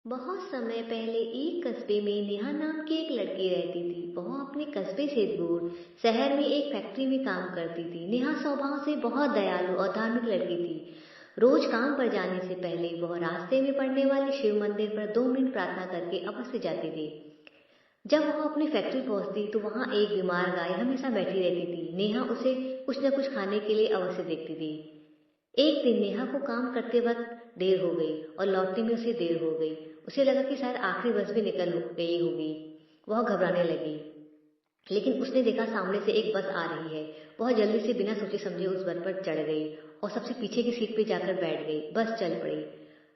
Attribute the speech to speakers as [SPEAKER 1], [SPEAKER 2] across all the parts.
[SPEAKER 1] बहुत समय पहले एक कस्बे में नेहा नाम की एक लड़की रहती थी। वह अपने कस्बे से दूर शहर में एक फैक्ट्री में काम करती थी। नेहा स्वभाव से बहुत दयालु और धार्मिक लड़की थी। रोज काम पर जाने से पहले वह रास्ते में पड़ने वाले शिव मंदिर पर 2 मिनट प्रार्थना करके अवश्य जाती थी। जब वह अपनी फैक्ट्री पहुंचती तो वहां एक बीमार गाय हमेशा बैठी रहती थी। नेहा उसे कुछ न कुछ खाने के लिए अवश्य देखती थी। एक दिन नेहा को काम करते वक्त देर हो गई और लौटने में उसे देर हो गई। उसे लगा कि शायद आखिरी बस भी निकल गई होगी। वह घबराने लगी, लेकिन उसने देखा सामने से एक बस आ रही है। वह जल्दी से बिना सोचे समझे उस बस पर चढ़ गई और सबसे पीछे की सीट पर जाकर बैठ गई। बस चल पड़ी।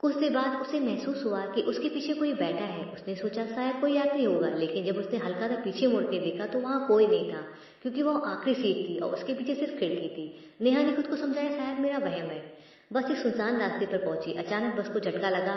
[SPEAKER 1] कुछ देर बाद उसे महसूस हुआ कि उसके पीछे कोई बैठा है। उसने सोचा शायद कोई यात्री होगा, लेकिन जब उसने हल्का सा पीछे मुड़ के देखा तो वहां कोई नहीं था, क्योंकि वह आखिरी सीट थी और उसके पीछे सिर्फ खिड़की थी। नेहा ने खुद को समझाया, शायद मेरा वहम है। बस एक सुनसान रास्ते पर पहुंची। अचानक बस को झटका लगा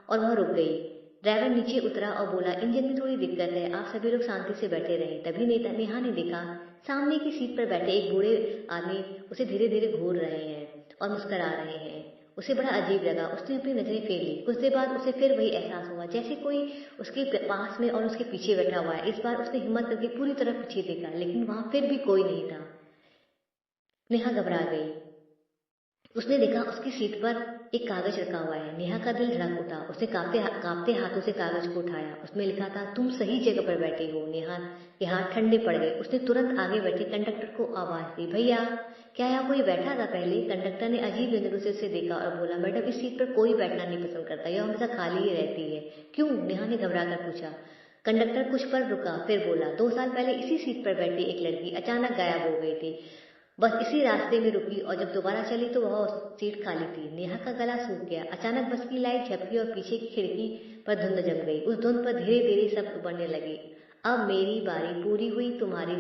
[SPEAKER 1] और वह रुक गई। ड्राइवर नीचे उतरा और बोला, इंजन में थोड़ी दिक्कत है, आप सभी लोग शांति से बैठे रहें। तभी नेहा ने देखा सामने की सीट पर बैठे एक बूढ़े आदमी उसे धीरे धीरे घूर रहे हैं और मुस्कुरा रहे हैं। उसे बड़ा अजीब लगा। उसने अपनी नजरें फेर ली। कुछ देर बाद उसे फिर वही एहसास हुआ, जैसे कोई उसके पास में और उसके पीछे बैठा हुआ है। इस बार उसने हिम्मत करके पूरी तरह पीछे देखा, लेकिन वहां फिर भी कोई नहीं था। नेहा घबरा गई। उसने देखा उसकी सीट पर एक कागज रखा हुआ है। नेहा का दिल धड़क उठा। उसने कांपते हाथों से कागज को उठाया। उसमें लिखा था, तुम सही जगह पर बैठे हो। नेहा के हाथ ठंडे पड़ गए। उसने तुरंत आगे बैठे कंडक्टर को आवाज दी, भैया क्या यहाँ कोई बैठा था पहले? कंडक्टर ने अजीब नजरों से उसे देखा और बोला, मैडम इस सीट पर कोई बैठना नहीं पसंद करता, यह हमेशा खाली ही रहती है। क्यों? नेहा ने घबरा कर पूछा। कंडक्टर कुछ पर रुका, फिर बोला, 2 साल पहले इसी सीट पर बैठी एक लड़की अचानक गायब हो गई थी। बस इसी रास्ते में रुकी और जब दोबारा चली तो वह सीट खाली थी। नेहा का गला सूख गया। अचानक बस की लाइट झपकी और पीछे की खिड़की पर धुंध जम गई। उस धुंध पर धीरे धीरे शब्द उभरने लगे, अब मेरी बारी पूरी हुई, तुम्हारी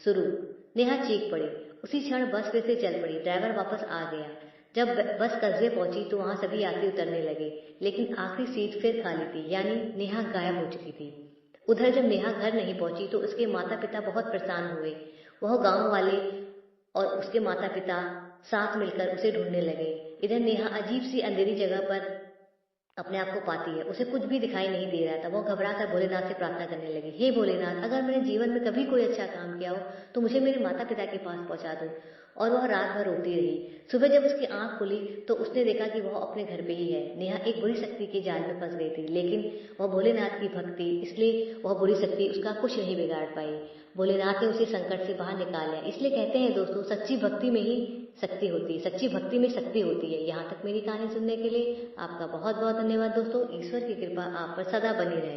[SPEAKER 1] शुरू। नेहा चीख पड़ी। उसी क्षण बस फिर से चल पड़ी। ड्राइवर वापस आ गया। जब बस कस्बे पहुंची तो वहां सभी यात्री उतरने लगे, लेकिन आखिरी सीट फिर खाली थी, यानी नेहा गायब हो चुकी थी। उधर जब नेहा घर नहीं पहुंची तो उसके माता पिता बहुत परेशान हुए। वह गांव वाले और उसके माता पिता साथ मिलकर उसे ढूंढने लगे। इधर नेहा अजीब सी अंधेरी जगह पर अपने आप को पाती है। उसे कुछ भी दिखाई नहीं दे रहा था। वो घबराकर भोलेनाथ से प्रार्थना करने लगी, हे भोलेनाथ, अगर मैंने जीवन में कभी कोई अच्छा काम किया हो तो मुझे मेरे माता पिता के पास पहुंचा दो। और वह रात भर रोती रही। सुबह जब उसकी आंख खुली तो उसने देखा कि वह अपने घर पे ही है। नेहा एक बुरी शक्ति के जाल में फंस गई थी, लेकिन वह भोलेनाथ की भक्त थी, इसलिए वह बुरी शक्ति उसका कुछ नहीं बिगाड़ पाई। भोलेनाथ ने उसे संकट से बाहर निकाल लिया। इसलिए कहते हैं दोस्तों, सच्ची भक्ति में ही शक्ति होती है, सच्ची भक्ति में शक्ति होती है। यहाँ तक मेरी कहानी सुनने के लिए आपका बहुत बहुत धन्यवाद दोस्तों। ईश्वर की कृपा आप पर सदा बनी रहे।